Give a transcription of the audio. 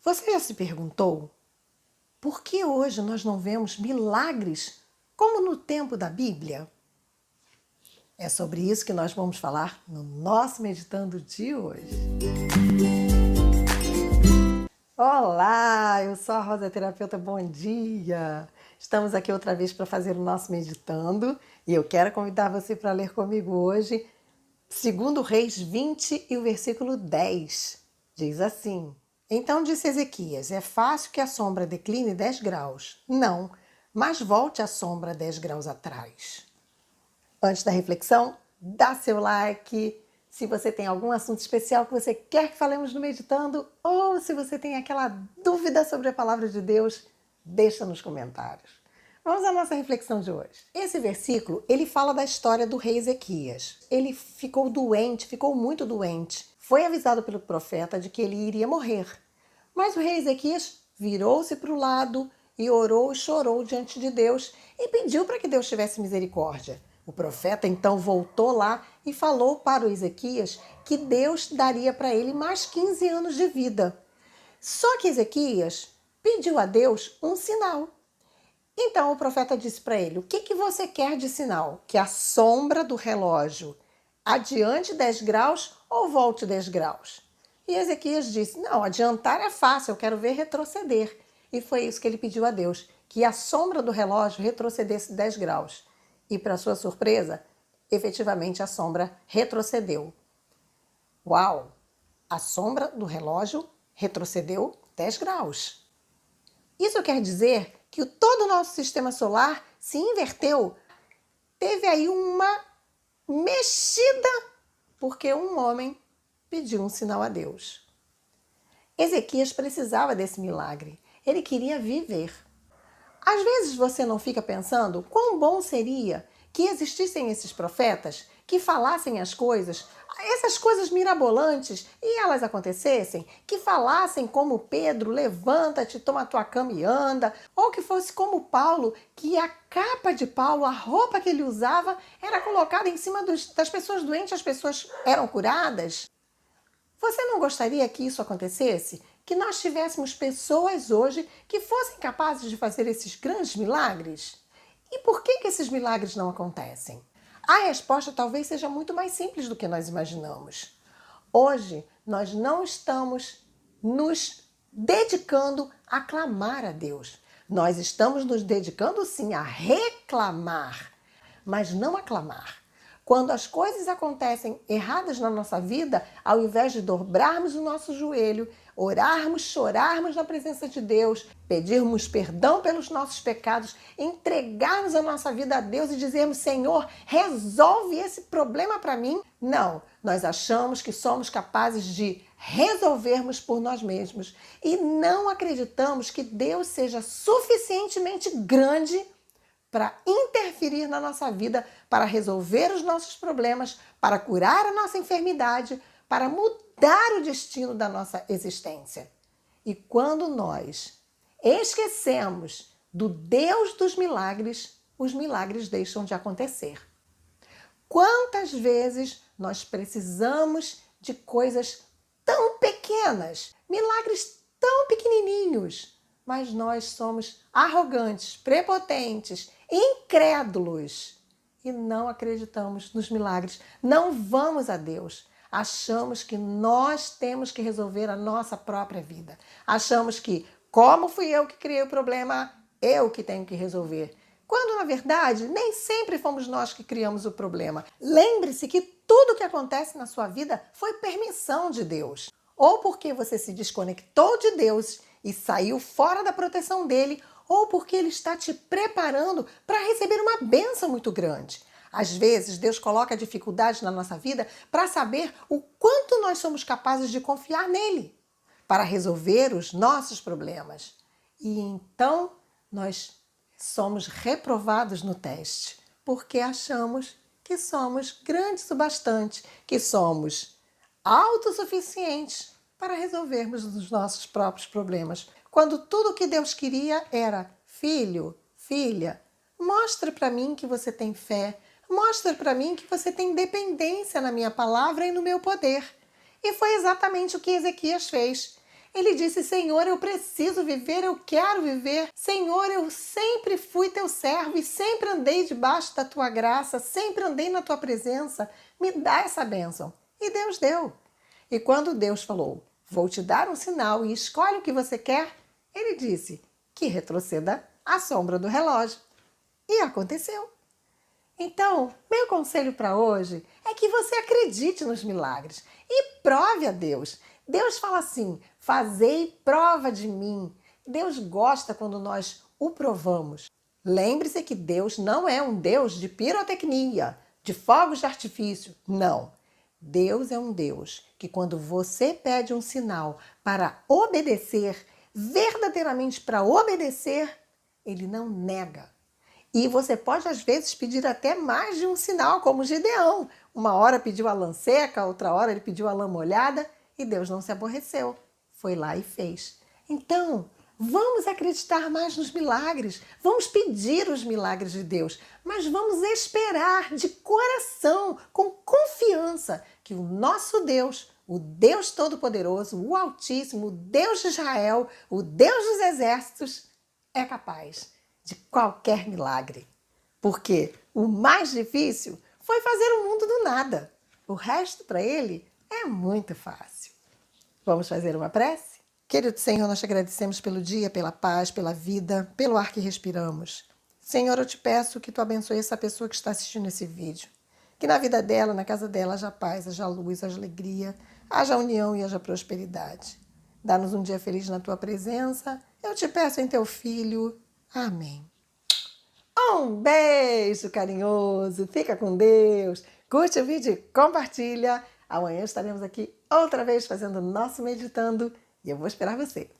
Você já se perguntou por que hoje nós não vemos milagres como no tempo da Bíblia? É sobre isso que nós vamos falar no nosso Meditando de hoje. Olá, eu sou a Rosa Terapeuta, bom dia! Estamos aqui outra vez para fazer o nosso Meditando e eu quero convidar você para ler comigo hoje 2 Reis 20 e o versículo 10. Diz assim: Então disse Ezequias, é fácil que a sombra decline 10 graus. Não, mas volte a sombra 10 graus atrás. Antes da reflexão, dá seu like. Se você tem algum assunto especial que você quer que falemos no Meditando, ou se você tem aquela dúvida sobre a palavra de Deus, deixa nos comentários. Vamos à nossa reflexão de hoje. Esse versículo, ele fala da história do rei Ezequias. Ele ficou doente, ficou muito doente. Foi avisado pelo profeta de que ele iria morrer. Mas o rei Ezequias virou-se para o lado e orou e chorou diante de Deus e pediu para que Deus tivesse misericórdia. O profeta então voltou lá e falou para o Ezequias que Deus daria para ele mais 15 anos de vida. Só que Ezequias pediu a Deus um sinal. Então o profeta disse para ele: o que você quer de sinal? Que a sombra do relógio adiante 10 graus ou volte 10 graus? E Ezequias disse: não, adiantar é fácil, eu quero ver retroceder. E foi isso que ele pediu a Deus, que a sombra do relógio retrocedesse 10 graus. E para sua surpresa, efetivamente a sombra retrocedeu. Uau! A sombra do relógio retrocedeu 10 graus. Isso quer dizer que todo o nosso sistema solar se inverteu. Teve aí uma mexida porque um homem pediu um sinal a Deus. Ezequias precisava desse milagre. Ele queria viver. Às vezes você não fica pensando quão bom seria que existissem esses profetas que falassem as coisas, essas coisas mirabolantes, e elas acontecessem, que falassem como Pedro, levanta-te, toma a tua cama e anda, ou que fosse como Paulo, que a capa de Paulo, a roupa que ele usava, era colocada em cima das pessoas doentes, as pessoas eram curadas. Você não gostaria que isso acontecesse? Que nós tivéssemos pessoas hoje que fossem capazes de fazer esses grandes milagres? E por que esses milagres não acontecem? A resposta talvez seja muito mais simples do que nós imaginamos. Hoje, nós não estamos nos dedicando a clamar a Deus. Nós estamos nos dedicando, sim, a reclamar, mas não a clamar. Quando as coisas acontecem erradas na nossa vida, ao invés de dobrarmos o nosso joelho, orarmos, chorarmos na presença de Deus, pedirmos perdão pelos nossos pecados, entregarmos a nossa vida a Deus e dizermos: Senhor, resolve esse problema para mim. Não, nós achamos que somos capazes de resolvermos por nós mesmos e não acreditamos que Deus seja suficientemente grande para interferir na nossa vida, para resolver os nossos problemas, para curar a nossa enfermidade, para mudar o destino da nossa existência. E quando nós esquecemos do Deus dos milagres, os milagres deixam de acontecer. Quantas vezes nós precisamos de coisas tão pequenas, milagres tão pequenininhos, mas nós somos arrogantes, prepotentes, incrédulos e não acreditamos nos milagres. Não vamos a Deus. Achamos que nós temos que resolver a nossa própria vida. Achamos que, como fui eu que criei o problema, eu que tenho que resolver. Quando, na verdade, nem sempre fomos nós que criamos o problema. Lembre-se que tudo que acontece na sua vida foi permissão de Deus. Ou porque você se desconectou de Deus e saiu fora da proteção dele, ou porque ele está te preparando para receber uma bênção muito grande. Às vezes, Deus coloca dificuldades na nossa vida para saber o quanto nós somos capazes de confiar nele, para resolver os nossos problemas. E então, nós somos reprovados no teste, porque achamos que somos grandes o bastante, que somos autossuficientes para resolvermos os nossos próprios problemas. Quando tudo o que Deus queria era: filho, filha, mostre para mim que você tem fé, mostre para mim que você tem dependência na minha palavra e no meu poder. E foi exatamente o que Ezequias fez. Ele disse: Senhor, eu preciso viver, eu quero viver. Senhor, eu sempre fui teu servo e sempre andei debaixo da tua graça, sempre andei na tua presença. Me dá essa bênção. E Deus deu. E quando Deus falou: vou te dar um sinal e escolhe o que você quer, ele disse que retroceda à sombra do relógio. E aconteceu. Então, meu conselho para hoje é que você acredite nos milagres e prove a Deus. Deus fala assim: fazei prova de mim. Deus gosta quando nós o provamos. Lembre-se que Deus não é um Deus de pirotecnia, de fogos de artifício. Não. Deus é um Deus que, quando você pede um sinal para obedecer, verdadeiramente para obedecer, ele não nega. E você pode, às vezes, pedir até mais de um sinal, como Gideão. Uma hora pediu a lã seca, outra hora ele pediu a lã molhada, e Deus não se aborreceu. Foi lá e fez. Então, vamos acreditar mais nos milagres, vamos pedir os milagres de Deus, mas vamos esperar de coração, com confiança, que o nosso Deus, o Deus Todo-Poderoso, o Altíssimo, o Deus de Israel, o Deus dos exércitos, é capaz de qualquer milagre. Porque o mais difícil foi fazer o mundo do nada. O resto para ele é muito fácil. Vamos fazer uma prece? Querido Senhor, nós te agradecemos pelo dia, pela paz, pela vida, pelo ar que respiramos. Senhor, eu te peço que tu abençoe essa pessoa que está assistindo esse vídeo. Que na vida dela, na casa dela, haja paz, haja luz, haja alegria, haja união e haja prosperidade. Dá-nos um dia feliz na tua presença. Eu te peço em teu Filho. Amém. Um beijo carinhoso. Fica com Deus. Curte o vídeo e compartilha. Amanhã estaremos aqui outra vez fazendo o nosso Meditando e eu vou esperar você.